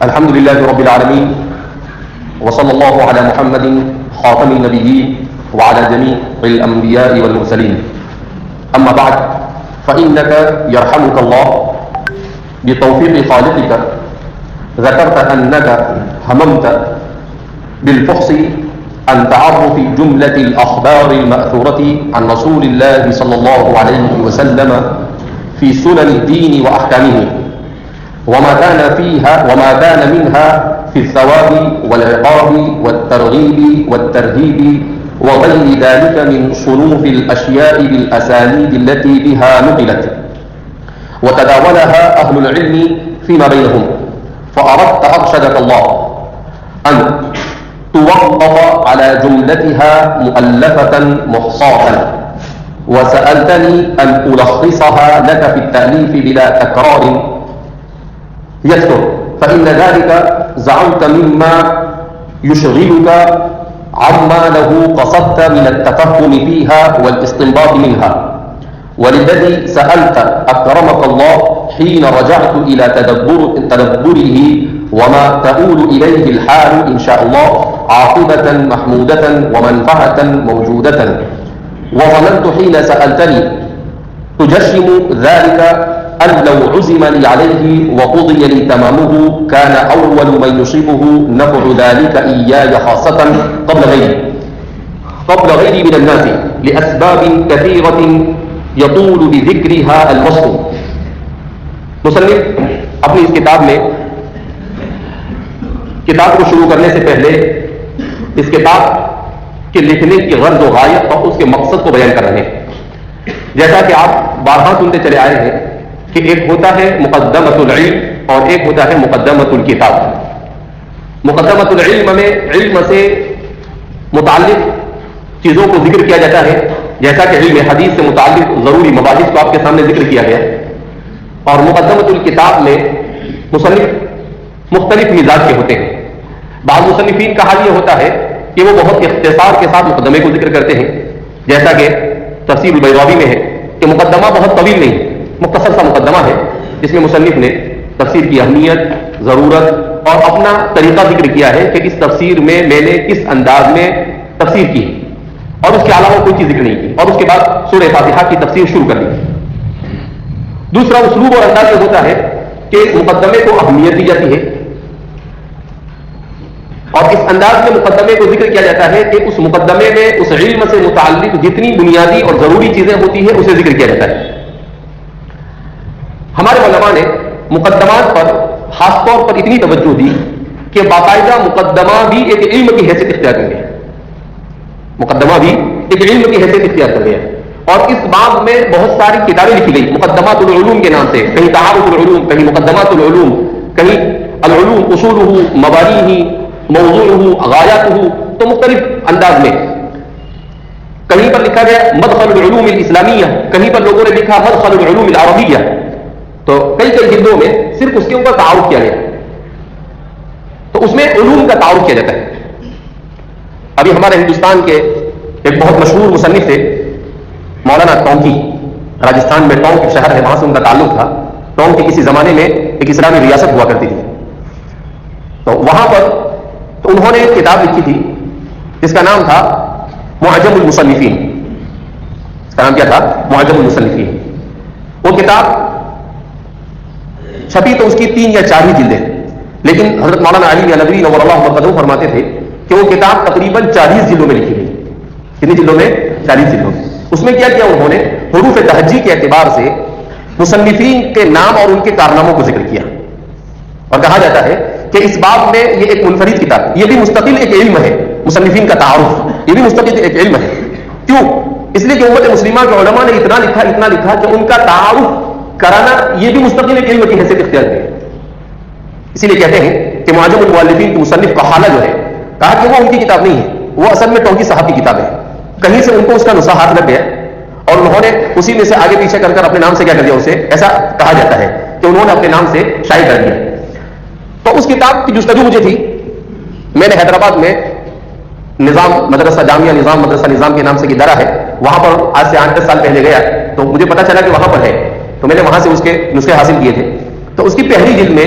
الحمد لله رب العالمين وصلى الله على محمد خاتم النبيين وعلى جميع الأنبياء والمرسلين. أما بعد فإنك يرحمك الله بتوفيق خالقك ذكرت أنك هممت بالفحص عن تعرف جملة الأخبار المأثورة عن رسول الله صلى الله عليه وسلم في سنن الدين وأحكامه وما كان منها في الثواب والعقاب والترغيب والترهيب وغير ذلك من صنوف الأشياء بالأسانيد التي بها نقلت وتداولها أهل العلم فيما بينهم. فأردت أرشدك الله أن توقف على جملتها مؤلفة محصاة، وسألتني أن ألخصها لك في التأليف بلا تكرار يكثر، فإن ذلك زعمت مما يشغلك عما له قصدت من التفهم فيها والاستنباط منها. وللذي سألت أكرمك الله حين رجعت إلى تدبره وما تؤول إليه الحال إن شاء الله عاقبة محمودة ومنفعة موجودة. وظننت حين سألتني تجشم ذلك أن لو عزم لي عليه وقضي لي تمامه كان أول من يصيبه نفع ذلك إياي خاصة قبل غيري من الناس لأسباب كثيرة يطول بذكرها الوصف. مصنف اپنی اس کتاب میں کتاب کو شروع کرنے سے پہلے اس کتاب کے لکھنے کی غرض و غایت اور اس کے مقصد کو بیان کر رہے ہیں. جیسا کہ آپ بارہا سنتے چلے آئے ہیں کہ ایک ہوتا ہے مقدمۃ العلم اور ایک ہوتا ہے مقدمۃ الکتاب. مقدمۃ العلم میں علم سے متعلق چیزوں کو ذکر کیا جاتا ہے، جیسا کہ علم حدیث سے متعلق ضروری مباحث کو آپ کے سامنے ذکر کیا گیا. اور مقدمۃ الکتاب میں مصنف مختلف مزاج کے ہوتے ہیں. بعض مصنفین کا حال یہ ہوتا ہے کہ وہ بہت اختصار کے ساتھ مقدمے کو ذکر کرتے ہیں، جیسا کہ تفسیر البیضاوی میں ہے کہ مقدمہ بہت طویل نہیں، مختصر سا مقدمہ ہے جس میں مصنف نے تفسیر کی اہمیت، ضرورت اور اپنا طریقہ ذکر کیا ہے کہ اس تفسیر میں میں نے کس انداز میں تفسیر کی اور اس کے علاوہ کوئی چیز ذکر نہیں کی، اور اس کے بعد سورہ فاتحہ کی تفسیر شروع کر دی. دوسرا اسلوب اور انداز یہ ہوتا ہے کہ مقدمے کو اہمیت دی جاتی ہے اور اس انداز میں مقدمے کو ذکر کیا جاتا ہے کہ اس مقدمے میں اس علم سے متعلق جتنی بنیادی اور ضروری چیزیں ہوتی ہیں اسے ذکر کیا جاتا ہے. ہمارے علماء نے مقدمات پر خاص طور پر اتنی توجہ دی کہ باقاعدہ مقدمہ بھی ایک علم کی حیثیت اختیار کر گیا، مقدمہ بھی ایک علم کی حیثیت اختیار کر گیا. اور اس باب میں بہت ساری کتابیں لکھی گئی مقدمات العلوم کے نام سے، کہیں تعارف العلوم، کہیں مقدمات العلوم، کہیں العلوم اصولہ، مبانیہ، موضوعہ، غایاتہ، تو مختلف انداز میں. کہیں پر لکھا گیا مدخل العلوم الاسلامیہ، کہیں پر لوگوں نے لکھا مدخل العلوم العربیہ. تو کئی جلدوں میں صرف اس کے اوپر تعارف کیا گیا. تو اس میں علوم کا تعارف کیا جاتا ہے. ابھی ہمارے ہندوستان کے ایک بہت مشہور مصنف تھے مولانا ٹونکی، راجستھان میں ٹونک شہر ہے، وہاں سے ان کا تعلق تھا. ٹونک کے کسی زمانے میں ایک اسلامی ریاست ہوا کرتی تھی. تو وہاں پر تو انہوں نے ایک کتاب لکھی تھی جس کا نام تھا معجم المصنفین. اس کا نام کیا تھا؟ معجم المصنفین. وہ کتاب چھپی تو اس کی 3 یا 4 ہی جلدیں، لیکن حضرت مولانا علی ندوی نور اللہ مرقدہ فرماتے تھے کہ وہ کتاب تقریباً 40 جلدوں میں لکھی گئی. کتنی جلدوں میں؟ 40 جلدوں میں. اس میں کیا کیا انہوں نے حروف تہجی کے اعتبار سے مصنفین کے نام اور ان کے کارناموں کو ذکر کیا. اور کہا جاتا ہے کہ اس باب میں یہ ایک منفرد کتاب، یہ بھی مستقل ایک علم ہے. مصنفین کا تعارف یہ بھی مستقل ایک علم ہے. کیوں؟ اس لیے کہ امت مسلمہ کے علماء نے اتنا لکھا کہ ان کا تعارف کرانا یہ بھی مستقل ایک علم کی حیثیت اختیار کی. اسی لیے کہتے ہیں کہ معجم المؤلفین کے مصنف کا حالہ جو ہے، کہا کہ وہ ان کی کتاب نہیں ہے، وہ اصل میں ٹونکی صاحب کی کتاب ہے. کہیں سے ان کو اس کا نسخہ ہاتھ لگ گیا اور انہوں نے اسی میں سے آگے پیچھے کر اپنے نام سے کیا کر دیا، اسے ایسا کہا جاتا ہے کہ انہوں نے اپنے نام سے شائع کر دیا. تو اس کتاب کی جستجو مجھے تھی. میں نے حیدرآباد میں نظام مدرسہ جامعہ نظام مدرسہ نظام کے نام سے ایک ادارہ ہے، وہاں پر آج سے 8-10 سال پہلے گیا تو مجھے پتا چلا کہ وہاں پر ہے، تو میں نے وہاں سے اس کے نسخے حاصل کیے تھے. تو اس کی پہلی جلد میں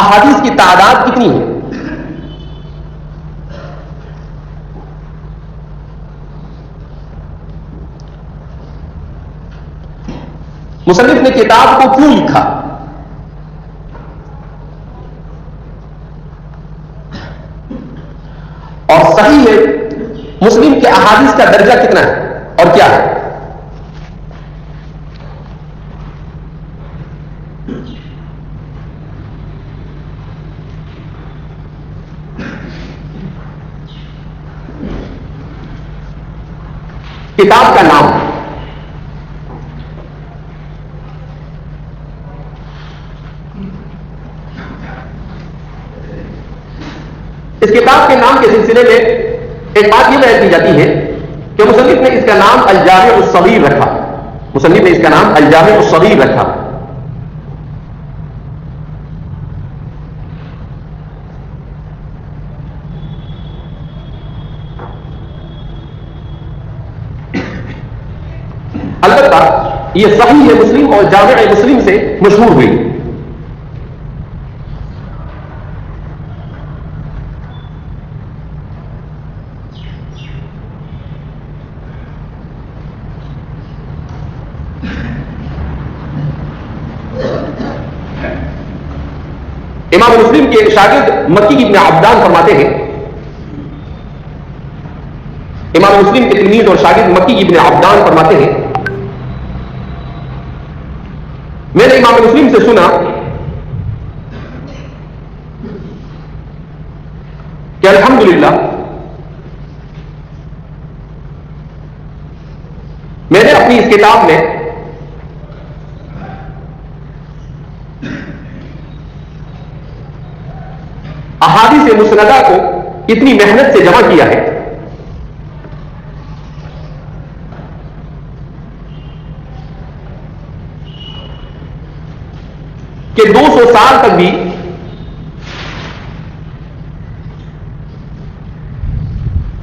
احادیث کی تعداد کتنی ہے؟ مصنف نے کتاب کو کیوں لکھا؟ اور صحیح ہے مسلم کے احادیث کا درجہ کتنا ہے اور کیا ہے؟ کتاب کا نام اس کتاب کے نام کے سلسلے میں ایک بات یہ بیان کی جاتی ہے کہ مصنف نے اس کا نام الجامع الصغیر رکھا. مصنف نے اس کا نام الجامع الصغیر رکھا. البتہ یہ صحیح مسلم اور جامع مسلم سے مشہور ہوئی. امام مسلم کے شاگرد مکی ابن عبدان فرماتے ہیں، امام مسلم کے تلمید اور شاگرد مکی ابن عبدان فرماتے ہیں، میں نے امام مسلم سے سنا کہ الحمدللہ میں نے اپنی اس کتاب میں احادیث مسندہ کو اتنی محنت سے جمع کیا ہے کہ 200 سال تک بھی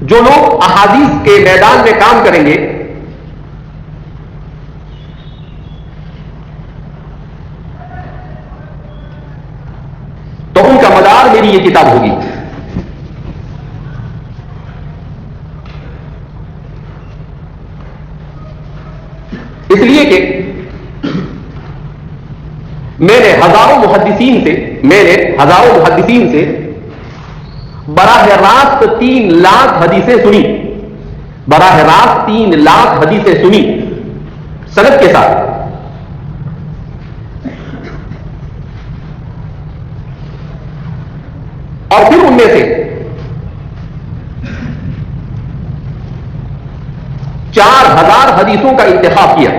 جو لوگ احادیث کے میدان میں کام کریں گے تو ان کا مدار میری یہ کتاب ہوگی. اس لیے کہ میں نے ہزاروں محدثین سے براہ راست 3 لاکھ حدیثیں سنی. براہ راست 3 لاکھ حدیثیں سنی سند کے ساتھ. اور پھر ان میں سے 4000 حدیثوں کا انتخاب کیا.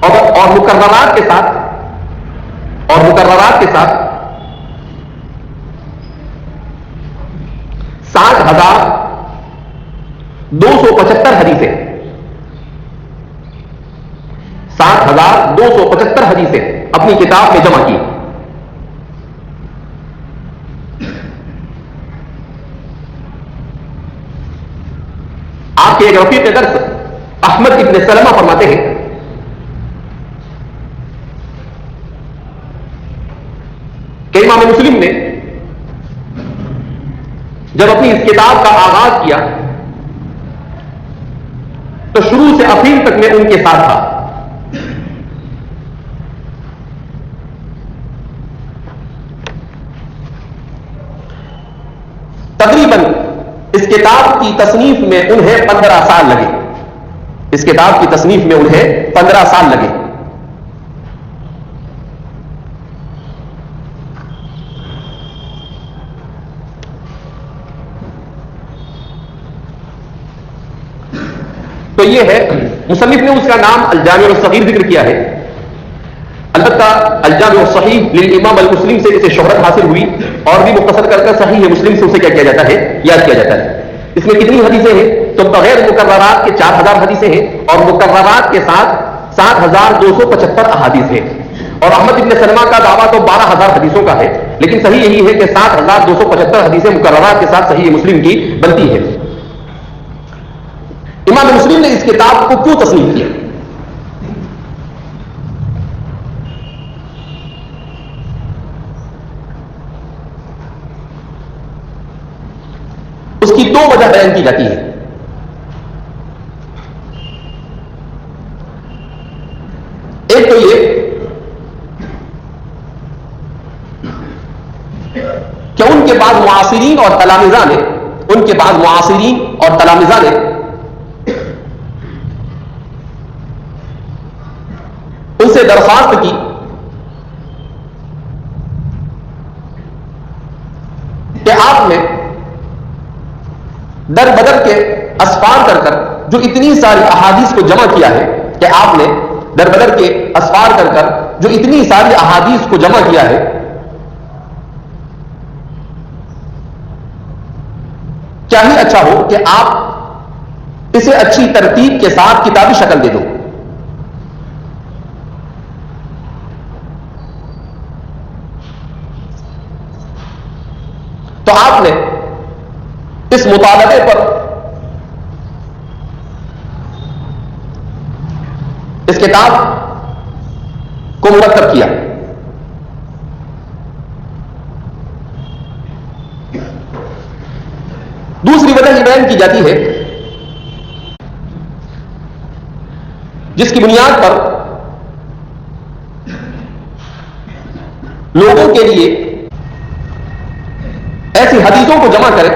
اور مقررات کے ساتھ 60,275 حدیثیں 60,275 حدیثیں اپنی کتاب میں جمع کی. آپ کے ایک رفیق درس احمد ابن سلمہ فرماتے ہیں کہ امام مسلم نے جب اپنی اس کتاب کا آغاز کیا تو شروع سے اخیر تک میں ان کے ساتھ تھا. تقریباً اس کتاب کی تصنیف میں انہیں 15 سال لگے. اس کتاب کی تصنیف میں انہیں 15 سال لگے. تو یہ ہے مصنف نے اس کا نام الجامع الصغیر ذکر کیا ہے. البتہ الجامع الصحیح للامام المسلم سے اسے شہرت حاصل ہوئی اور بھی مختصر کر صحیح مسلم سے اسے کیا کیا جاتا ہے، یاد کیا جاتا ہے. اس میں کتنی حدیثیں ہیں تو بغیر مقررات کے 4000 حدیثیں ہیں اور مقررات کے ساتھ 60,275 احادیث ہیں. اور احمد ابن سلمہ کا دعویٰ تو 12,000 حدیثوں کا ہے، لیکن صحیح یہی ہے کہ 60,275 حدیثیں مقررات کے ساتھ صحیح مسلم کی بنتی ہے. امام مسلم مسلم نے اس کتاب کو کیوں تصنیف کیا؟ اس کی دو وجہ بیان کی جاتی ہے. ایک تو یہ کہ ان کے بعد معاصرین اور تلامذہ نے ان سے درخواست کی کہ آپ نے در بدر کے اسفار کر جو اتنی ساری احادیث کو جمع کیا ہے کیا ہی اچھا ہو کہ آپ اسے اچھی ترتیب کے ساتھ کتابی شکل دے دو. تو آپ نے اس مطالبے پر اس کتاب کو مرتب کیا. دوسری وجہ یہ بیان کی جاتی ہے جس کی بنیاد پر لوگوں کے لیے ایسی حدیثوں کو جمع کرے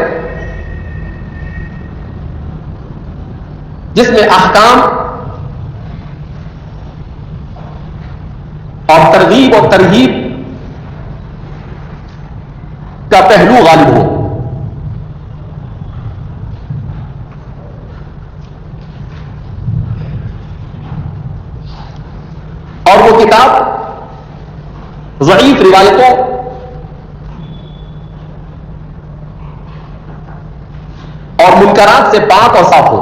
جس میں احکام اور ترغیب اور ترہیب کا پہلو غالب ہو. اور وہ کتاب ضعیف روایتوں اور منکرات سے پاک اور صاف ہو.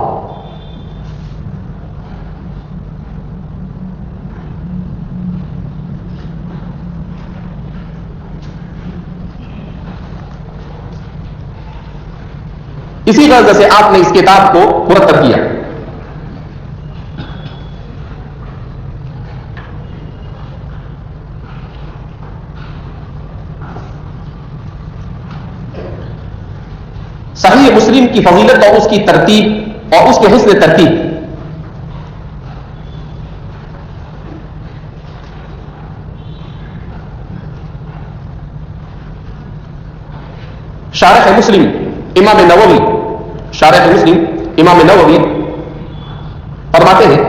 اسی غرض سے آپ نے اس کتاب کو مرتب کیا. صحیح مسلم کی فضیلت اور اس کی ترتیب اور اس کے حسن ترتیب شارح مسلم امام نووی فرماتے ہیں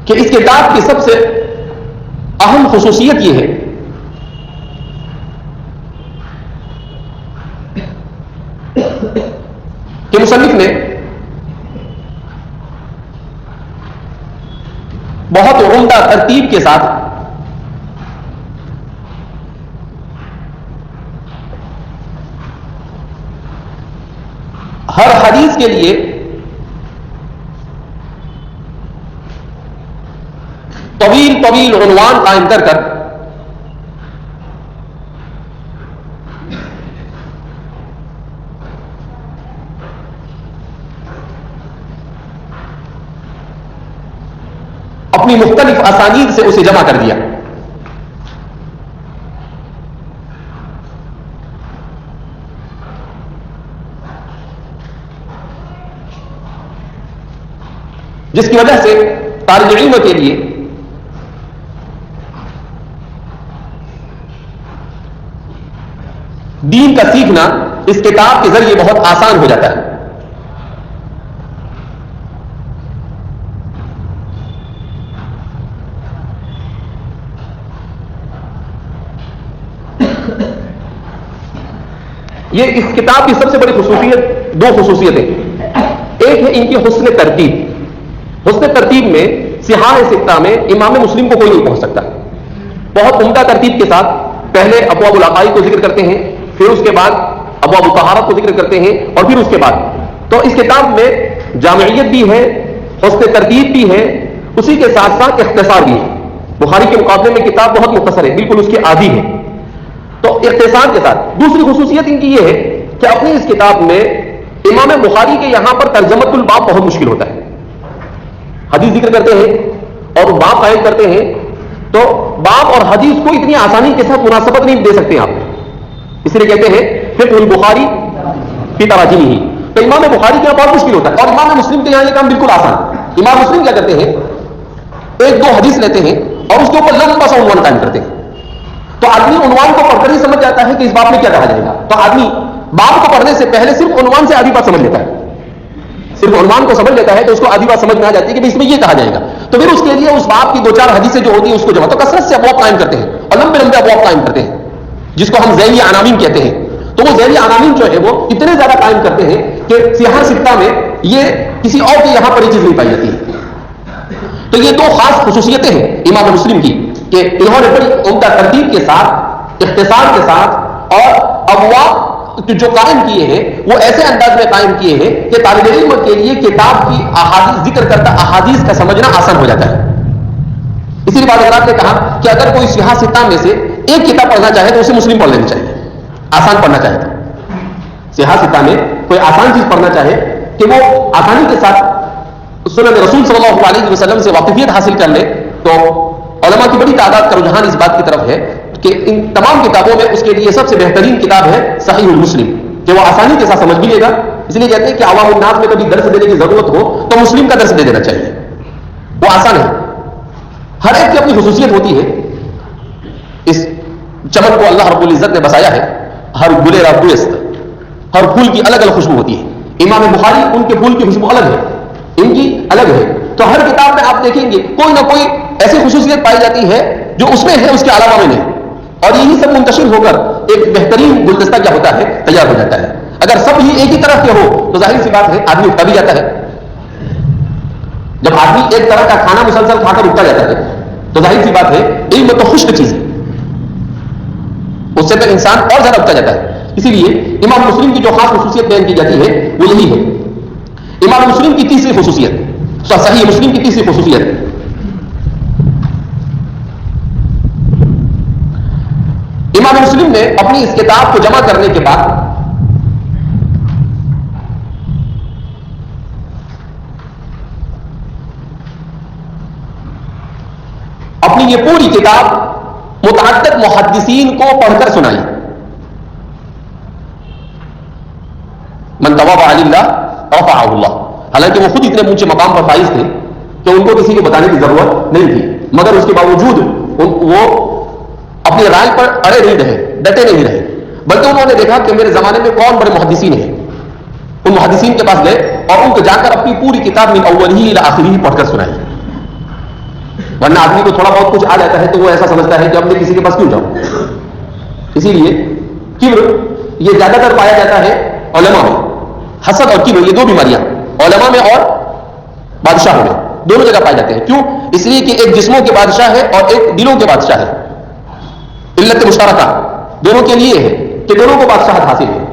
کہ اس کتاب کی سب سے اہم خصوصیت یہ ہے کہ مصنف نے بہت عمدہ ترتیب کے ساتھ ہر حدیث کے لیے طویل عنوان قائم کر اپنی مختلف اسانید سے اسے جمع کر دیا. جس کی وجہ سے طالب علم کے لیے دین کا سیکھنا اس کتاب کے ذریعے بہت آسان ہو جاتا ہے. یہ اس کتاب کی سب سے بڑی خصوصیت دو خصوصیتیں. ایک ہے ان کی حسن ترتیب. حسن ترتیب میں صحاح ستہ میں امام مسلم کو کوئی نہیں پہنچ سکتا. بہت عمدہ ترتیب کے ساتھ پہلے ابواب العقائد کو ذکر کرتے ہیں, پھر اس کے بعد ابواب الطہارت کو ذکر کرتے ہیں, اور پھر اس کے بعد تو اس کتاب میں جامعیت بھی ہے, حسن ترتیب بھی ہے, اسی کے ساتھ ساتھ اختصار بھی ہے. بخاری کے مقابلے میں کتاب بہت مختصر ہے, بالکل اس کے عادی ہے. تو اختصار کے ساتھ دوسری خصوصیت ان کی یہ ہے کہ اپنی اس کتاب میں امام بخاری کے یہاں پر ترجمۃ الباب بہت مشکل ہوتا ہے. حدیث ذکر کرتے ہیں اور باب قائم کرتے ہیں تو باب اور حدیث کو اتنی آسانی کے ساتھ مناسبت نہیں دے سکتے آپ, اس لیے کہتے ہیں فقہ البخاری فی تراجمہ. تو امام بخاری کے یہاں بہت مشکل ہوتا ہے, اور امام مسلم کے یہاں یہ کام بالکل آسان. امام مسلم کیا کرتے ہیں, ایک دو حدیث لیتے ہیں اور اس کے اوپر لمبا سا عنوان قائم کرتے ہیں. تو آدمی عنوان کو پڑھ کر ہی سمجھ جاتا ہے کہ اس باب میں کیا کہا جائے گا. تو آدمی باب کو پڑھنے سے پہلے صرف عنوان سے آدھی بات سمجھ لیتا ہے, صرف عنوان کو سمجھ لیتا ہے تو اس کو آدھی بات سمجھ میں آ جاتی ہے کہ اس میں یہ کہا جائے گا. تو پھر اس کے لیے اس باب کی دو چار حدیثیں جو ہوتی ہیں اس کو جمع, تو کثرت سے ابواب قائم کرتے ہیں اور لمبے لمبے ابواب قائم کرتے ہیں جس کو ہم ذیلی عناوین کہتے ہیں. تو وہ ذیلی عناوین جو ہے وہ اتنے زیادہ قائم کرتے ہیں کہ سیاہ ستہ میں یہ کسی اور کے یہاں پر یہ چیز نہیں پائی جاتی ہے. تو یہ دو خاص خصوصیتیں ہیں امام مسلم کی کہ انہوں نے بڑی عمدہ ترتیب کے ساتھ, اختصار کے ساتھ اور ابواب جو قائم کیے ہیں وہ ایسے انداز میں قائم کیے ہیں کہ طالب علم کے لیے کتاب کی احادیث ذکر کرتا احادیث کا سمجھنا آسان ہو جاتا ہے. اسی لیے بعض حضرات نے کہا کہ اگر کوئی سیاہ ستہ میں سے ایک کتاب پڑھنا چاہے تو اسے مسلم پڑھ لینی چاہیے, آسان پڑھنا چاہے تو. سیاہ ستہ میں کوئی آسان چیز پڑھنا چاہے کہ وہ آسانی کے ساتھ سنن رسول صلی اللہ علیہ وسلم سے واقفیت حاصل کر لے. تو علماء کی بڑی تعداد کا رجحان اس بات کی طرف ہے کہ ان تمام کتابوں میں اس کے لیے سب سے بہترین کتاب ہے صحیح مسلم, کہ وہ آسانی کے ساتھ سمجھ بھی لے گا. اس لیے کہتے ہیں کہ عوام الناس میں کبھی درس دینے کی ضرورت ہو تو مسلم کا درس دے دینا چاہیے, وہ آسان ہے. ہر ایک کی اپنی خصوصیت ہوتی ہے. اس چمن کو اللہ رب العزت نے بسایا ہے, ہر گلے را بوست, ہر پھول کی الگ الگ خوشبو ہوتی ہے. امام بخاری ان کے پھول کی خوشبو الگ ہے, ان کی الگ ہے. تو ہر کتاب میں آپ دیکھیں گے کوئی نہ کوئی ایسی خصوصیت پائی جاتی ہے جو اس میں ہے, اس کے علاوہ میں نہیں, اور یہی سب منتشر ہو کر ایک بہترین گلدستہ کیا ہوتا ہے, تیار ہو جاتا ہے. اگر سب ہی ایک ہی طرح کے ہو تو ظاہر سی بات ہے آدمی اٹھا بھی جاتا ہے. جب آدمی ایک طرح کا کھانا مسلسل کھا کر اٹھا جاتا ہے تو ظاہر سی بات ہے علم تو خشک چیز ہے, اس سے تو انسان اور زیادہ اٹھا جاتا ہے. اسی لیے امام مسلم کی جو خاص خصوصیت بیان کی جاتی ہے وہ یہی ہے. امام مسلم کی تیسری خصوصیت, صحیح مسلم کی تیسری خصوصیت, امام مسلم نے اپنی اس کتاب کو جمع کرنے کے بعد اپنی یہ پوری کتاب متعدد محدثین کو پڑھ کر سنائی. من تواضع للہ رفعہ اللہ. حالانکہ وہ خود اتنے اونچے مقام پر فائز تھے کہ ان کو کسی کو بتانے کی ضرورت نہیں تھی, مگر اس کے باوجود وہ اپنی رائے پر اڑے نہیں رہے, ڈٹے نہیں رہے, بلکہ انہوں نے دیکھا کہ میرے زمانے میں کون بڑے محدثین ہیں. ان محدثین کے پاس گئے اور ان کو جا کر اپنی پوری کتاب من اولہ الی آخرہ پڑھ کر سنائی. ورنہ آدمی کو تھوڑا بہت کچھ آ جاتا ہے تو وہ ایسا سمجھتا ہے کہ اب میں کسی کے پاس کیوں جاؤں. اسی لیے کبر یہ زیادہ تر پایا جاتا ہے علماء میں. حسد اور کبر یہ دو بیماریاں علماء میں اور بادشاہوں میں دونوں جگہ پائے جاتے ہیں. کیوں؟ اس لیے کہ ایک جسموں کے بادشاہ ہے اور ایک دلوں کے بادشاہ ہے. علت مشترکہ دونوں کے لیے ہے کہ دونوں کو بادشاہت حاصل ہے,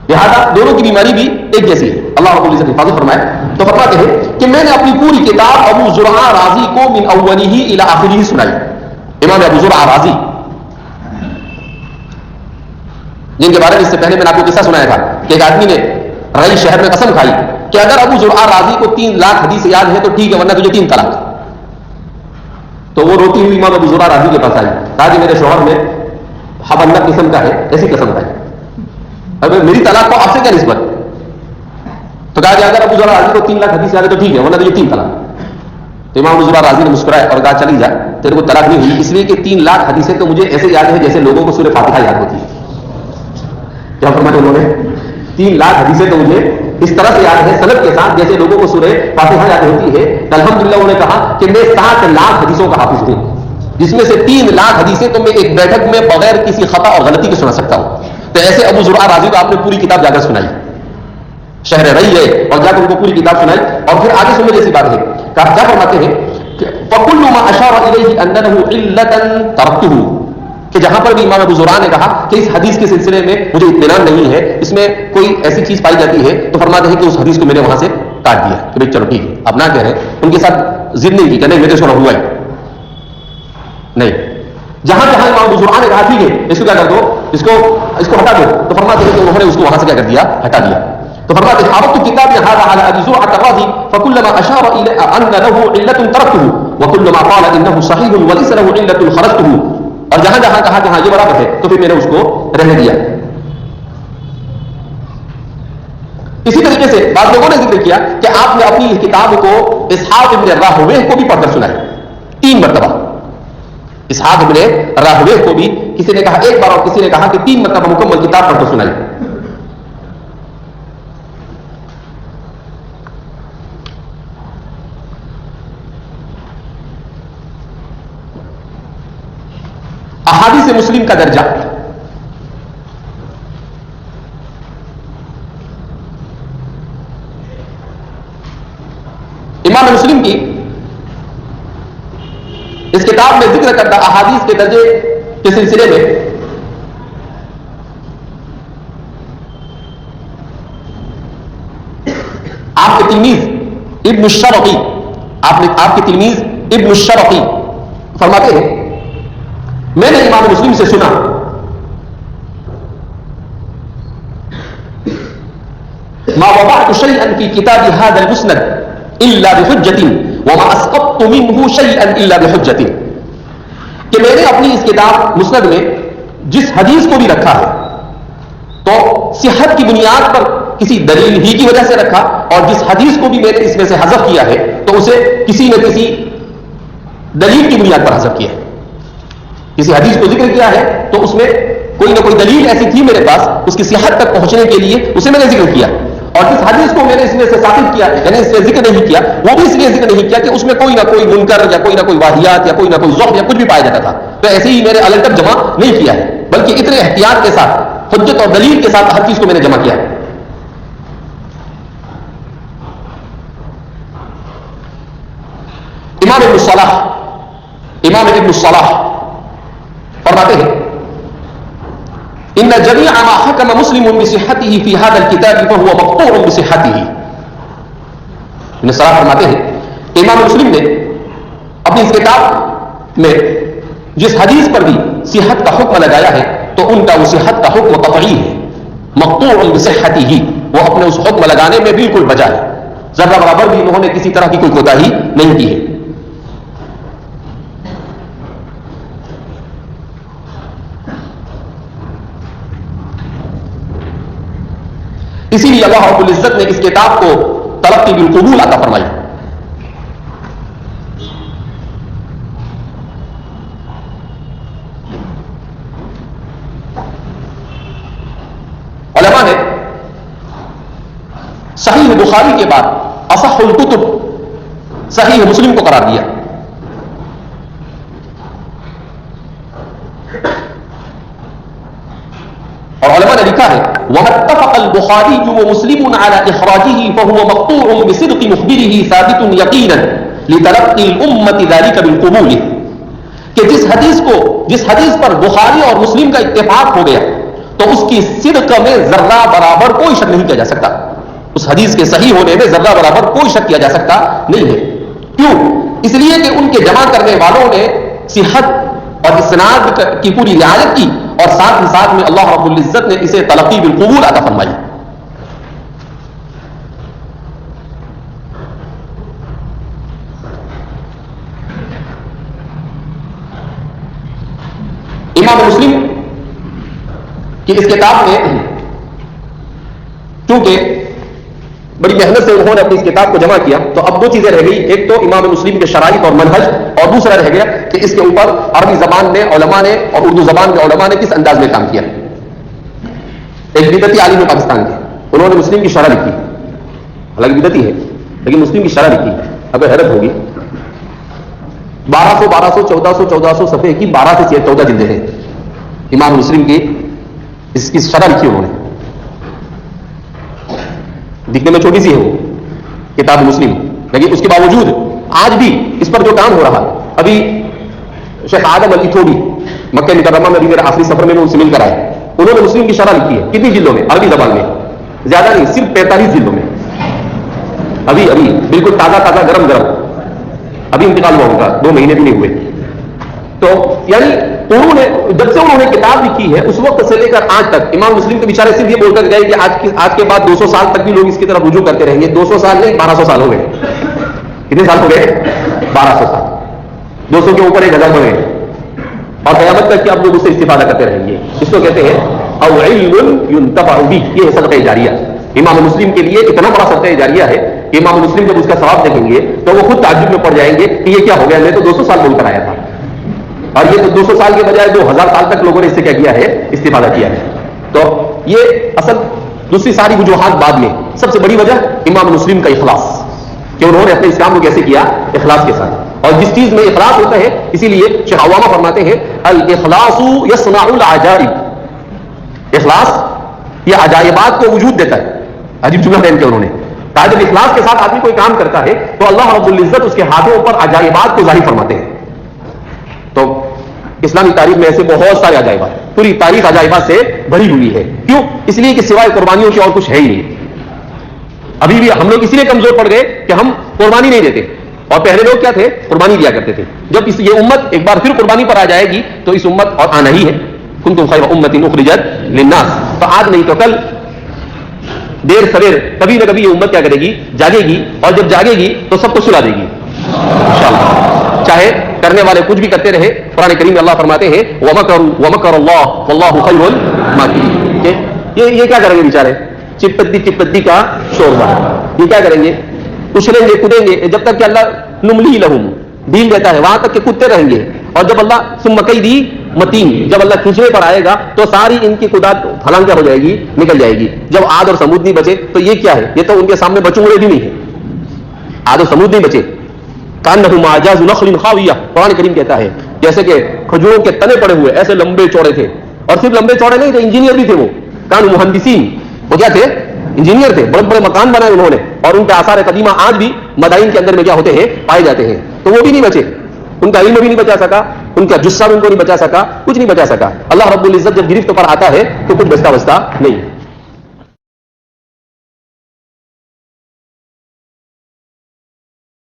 لہذا دونوں کی بیماری بھی ایک جیسی ہے. اللہ رب العزت حفاظت فرمائے. تو فرماتے ہیں کہ میں نے اپنی پوری کتاب ابو زرعہ رازی کو من اولہ الی آخرہ سنائی. امام ابو زرعہ رازی جن کے بارے میں اس سے پہلے میں نے آپ کو قصہ سنایا تھا کہ ایک آدمی نے رئی شہر میں قسم کھائی کہ اگر ابو زرعہ رازی کو 3 لاکھ حدیث یاد ہے تو ٹھیک ہے, ورنہ تجھے 3 طلاق. تو وہ روتی ہوئی امام ابو زرعہ رازی کے پاس آئی, کہا کہ میرے شوہر میں حبندہ قسم کا ہے, ایسی قسم کا ہے, اب میری طلاق کو آپ سے کیا نسبت. تو کہا کہ اگر ابو زرعہ رازی کو 3 لاکھ حدیث یاد ہے تو ٹھیک ہے, ورنہ تجھے 3 طلاق. تو امام ابو زرعہ رازی نے مسکرائے اور کہا چلی جا, تیرے کو طلاق نہیں ہوئی, اس لیے کہ 3 لاکھ حدیثیں تو مجھے ایسے یاد ہے جیسے لوگوں کو سورہ فاتحہ یاد ہوتی ہے. کیا فرمایا انہوں نے, 3 لاکھ حدیثیں تو مجھے اس طرح سے یاد ہے سند کے ساتھ جیسے لوگوں کو سورہ فاتحہ یاد ہوتی ہے. الحمدللہ انہوں نے کہا کہ میں 7 لاکھ حدیثوں کا حافظ ہوں, جس میں سے 3 لاکھ حدیثیں تو میں ایک بیٹھک میں بغیر کسی خطا اور غلطی کے سنا سکتا ہوں. تو ایسے ابو زرعہ رازی کو آپ نے پوری کتاب جا کر سنائی, شہر رئی ہے اور جا کر ان کو پوری کتاب سنائی. اور پھر آگے سننے جیسی بات ہے کہ آپ کیا فرماتے ہیں کہ فَكُلُّ مَا أَشَارَ إِلَيْهِ أَنَّهُ عِلَّةً تَرَكْتُهُ, کہ جہاں پر بھی امام ابو زرعہ نے کہا کہ اس حدیث کے سلسلے میں مجھے اطمینان نہیں ہے, اس میں کوئی ایسی چیز پائی جاتی ہے, تو فرماتے ہیں کہ اس حدیث کو میں نے وہاں سے کاٹ دیا کہ بھائی چلو ٹھیک ہے, آپ نہ کہہ رہے. ان کے ساتھ ضد نہیں کی کہ نہیں میرے سے ہوا ہے, نہیں, جہاں جہاں امام بزرگان نے کہا ٹھیک ہے اس کو کیا کر دو، اس کو ہٹا دو، تو فرماتے ہیں کہ انہوں نے اس کو وہاں سے کیا کر دیا، ہٹا دیا. تو فرماتے ہیں عرضت کتاب هذا على ابي زرعه الرازي فكلما اشار الى ان له عله تركته وكلما قال انه صحيح وليس له عله خرجته. اور جہاں جہاں کہا کہ ہاں یہ برابر ہے تو پھر میں نے اس کو رہنے دیا. اسی طریقے سے بعض لوگوں نے ذکر کیا کہ آپ نے اپنی اس کتاب کو اسحاق ابن راہویہ کو بھی پڑھ کر سنایا 3 مرتبہ. اسحاق ابن راہویہ کو بھی کسی نے کہا 1 بار اور کسی نے کہا کہ 3 مرتبہ مکمل کتاب پڑھ کر سنائی. احادیث مسلم کا درجہ. امام مسلم کی اس کتاب میں ذکر کردہ احادیث کے درجے کے سلسلے میں آپ کے تلمیذ ابن الشرقی آپ کے تلمیذ ابن الشرقی فرماتے ہیں میں نے امام مسلم سے سنا ما وضعت شيئا في كتاب هذا المسند الا بحجة وما اسقطت منه شيئا الا بحجة. کہ میں نے اپنی اس کتاب مسند میں جس حدیث کو بھی رکھا ہے تو صحت کی بنیاد پر کسی دلیل ہی کی وجہ سے رکھا، اور جس حدیث کو بھی میں نے اس میں سے حذف کیا ہے تو اسے کسی نہ کسی دلیل کی بنیاد پر حذف کیا ہے. کسی حدیث کو ذکر کیا ہے تو اس میں کوئی نہ کوئی دلیل ایسی تھی میرے پاس، اس کی صحت تک پہنچنے کے لیے اسے میں نے ذکر کیا. اور جس حدیث کو میں نے اس میں سے ثابت کیا یعنی اس میں ذکر نہیں کیا، وہ بھی اس لیے ذکر نہیں کیا کہ اس میں کوئی نہ کوئی منکر یا کوئی نہ کوئی واہیات یا کوئی نہ کوئی ضعف یا کچھ بھی پایا جاتا تھا، تو ایسے ہی میں نے الگ جمع نہیں کیا ہے، بلکہ اتنے احتیاط کے ساتھ حجت اور دلیل کے ساتھ ہر چیز کو میں نے جمع کیا ہے. امام ابن الصلاح فرماتے ہیں ان جميع ما حكم مسلم بصحته في هذا الكتاب فهو مقطوع بصحته. ابن صلاح فرماتے ہیں کہ امام مسلم نے اپنی اس کتاب میں جس حدیث پر بھی صحت کا حکم لگایا ہے تو ان کا وہ صحت کا حکم قطعی ہے، مقطوع بصحته، وہ اپنے اس حکم لگانے میں بالکل بجا ہے، ذرہ برابر بھی انہوں نے کسی طرح کی کوئی کوتاہی نہیں کی ہے. اسی لیے اللہ رب العزت نے اس کتاب کو تلقی بالقبول عطا فرمائی. علماء نے صحیح بخاری کے بعد اصح الکتب صحیح مسلم کو قرار دیا. اور علماء نے لکھا ہے وَاتَّفَقَ الْبُخَارِيُّ وَمُسْلِمٌ عَلَى إِخْرَاجِهِ فَهُوَ مَقْطُوعٌ بِصِدْقِ مُخْبِرِهِ ثَابِتٌ يَقِينًا لِتَلَقِّي الْأُمَّةِ ذَلِكَ بِالْقُبُولِ. کہ جس حدیث پر بخاری اور مسلم کا اتفاق ہو گیا تو اس کی صدق میں ذرہ برابر کوئی شک نہیں کیا جا سکتا، اس حدیث کے صحیح ہونے میں ذرہ برابر کوئی شک کیا جا سکتا نہیں ہے. کیوں؟ اس لیے کہ ان کے جمع کرنے والوں نے صحت اور اسناد کی پوری رعایت کی، اور ساتھ ہی ساتھ میں اللہ رب العزت نے اسے تلقی بالقبول عطا فرمائی. امام مسلم کی اس کتاب میں چونکہ بڑی محنت سے انہوں نے اپنی اس کتاب کو جمع کیا تو اب 2 چیزیں رہ گئی. ایک تو امام مسلم کے شرائط اور منہج، اور دوسرا رہ گیا کہ اس کے اوپر عربی زبان میں علماء نے اور اردو زبان میں علماء نے کس انداز میں کام کیا. ایک بدعتی عالم پاکستان کے انہوں نے مسلم کی شرح لکھی، حالانکہ بدعتی ہے لیکن مسلم کی شرح لکھی. اب حیرت ہوگی 1200 1400 صفحے کی 12 سے 14 جلدیں ہیں امام مسلم کی اس کی شرح لکھی انہوں نے. دکھنے میں چھوٹی سی ہے وہ کتاب مسلم، لیکن اس کے باوجود آج بھی اس پر جو کام ہو رہا. ابھی شیخ آدم علی تھوڑی مکہ مکرمہ میں بھی میرا آخری سفر میں ان سے مل کر آئے، انہوں نے مسلم کی شرح لکھی ہے. کتنی جلدوں میں؟ عربی زبان میں، زیادہ نہیں، صرف 45 جلدوں میں. ابھی بالکل تازہ گرم ابھی انتقال ہوا ہوگا، 2 مہینے بھی نہیں ہوئے. تو یعنی انہوں نے جب سے انہوں نے کتاب لکھی ہے اس وقت سے لے کر آج تک امام مسلم کے بیچارے صرف یہ بول کر گئے کہ آج کے بعد 200 سال تک بھی لوگ اس کی طرف رجوع کرتے رہیں گے. 200 سال نہیں 1200 سال ہو گئے. کتنے سال ہو گئے؟ 1200 سال. 200 کے اوپر 1000 ہو گئے اور قیامت تک کہ آپ لوگ اس سے استفادہ کرتے رہیں گے. اس کو کہتے ہیں او علم ينتفع به. یہ صدقہ جاریہ. امام مسلم کے لیے اتنا بڑا صدقہ جاریہ ہے کہ امام مسلم جب اس کا ثواب دیکھیں گے تو وہ خود تعجب میں پڑ جائیں گے کہ یہ کیا ہو گیا, میں تو 200 سال بول کر آیا تھا اور یہ تو 200 سال کے بجائے 2000 سال تک لوگوں نے اس سے کیا کیا ہے, استفادہ کیا ہے. تو یہ اصل دوسری ساری وجوہات بعد میں. سب سے بڑی وجہ امام مسلم کا اخلاص, کہ انہوں نے اپنے اسلام کو کیسے کیا, اخلاص کے ساتھ. اور جس چیز میں اخلاص ہوتا ہے, اسی لیے شیخ عوامہ فرماتے ہیں الاخلاص یصنع العجائب. اخلاص یہ عجائبات کو وجود دیتا ہے. عجیب جملہ پہن کے انہوں نے کہا جب اخلاص کے ساتھ آدمی کوئی کام کرتا ہے تو اللہ رب العزت اس کے ہاتھوں پر عجائبات کو ظاہر فرماتے ہیں. تو اسلامی تاریخ میں ایسے بہت سارے عجائبات, پوری تاریخ عجائبات سے بھری ہوئی ہے. کیوں؟ اس لیے کہ سوائے قربانیوں کے اور کچھ ہے ہی نہیں. ابھی بھی ہم لوگ اسی لیے کمزور پڑ گئے کہ ہم قربانی نہیں دیتے, اور پہلے لوگ کیا تھے, قربانی دیا کرتے تھے. جب یہ امت ایک بار پھر قربانی پر آ جائے گی تو اس امت اور آنا ہی ہے. کنتم خیر امۃ اخرجت للناس. تو آج نہیں تو کل, دیر سویر کبھی نہ کبھی یہ امت کیا کرے گی, جاگے گی, اور جب جاگے گی تو سب کو سلا دے گی انشاءاللہ. چاہے کرنے والے کچھ بھی کرتے رہے. قرآن کریم میں اللہ فرماتے ہیں وَمَكَرُوا وَمَكَرَ اللَّهُ وَاللَّهُ خَيْرُ الْمَاكِرِينَ. یہ کیا کریں گے بیچارے, چپتی کا شوربہ. یہ کیا کریں گے, اچھلیں گے, کودیں گے, جب تک کہ اللہ نملی لہم ڈھیل دیتا ہے وہاں تک کہ کودتے رہیں گے. اور جب اللہ ثم کیدی متین, جب اللہ کھینچنے پر آئے گا تو ساری ان کی قدرت پھلان کیا ہو جائے گی, نکل جائے گی. جب عاد اور سمود نہیں بچے تو یہ کیا ہے, یہ تو ان کے سامنے بچوڑے بھی نہیں ہے. عاد اور سمود نہیں بچے. کانہم اعجاز نخل خاویہ, قرآن کریم کہتا ہے جیسے کہ کھجوروں کے تنے پڑے ہوئے, ایسے لمبے چوڑے تھے. اور صرف لمبے چوڑے نہیں تھے, انجینئر بھی تھے وہ. کانوا مہندسین, وہ کیا تھے, انجینئر تھے. بڑے بڑے مکان بنائے انہوں نے, اور ان کے آثار قدیمہ آج بھی مدائن کے اندر میں کیا ہوتے ہیں, پائے جاتے ہیں. تو وہ بھی نہیں بچے, ان کا علم بھی نہیں بچا سکا, ان کا جسہ بھی ان کو نہیں بچا سکا, کچھ نہیں بچا سکا. اللہ رب العزت جب گرفت پر آتا ہے تو کچھ بچتا نہیں.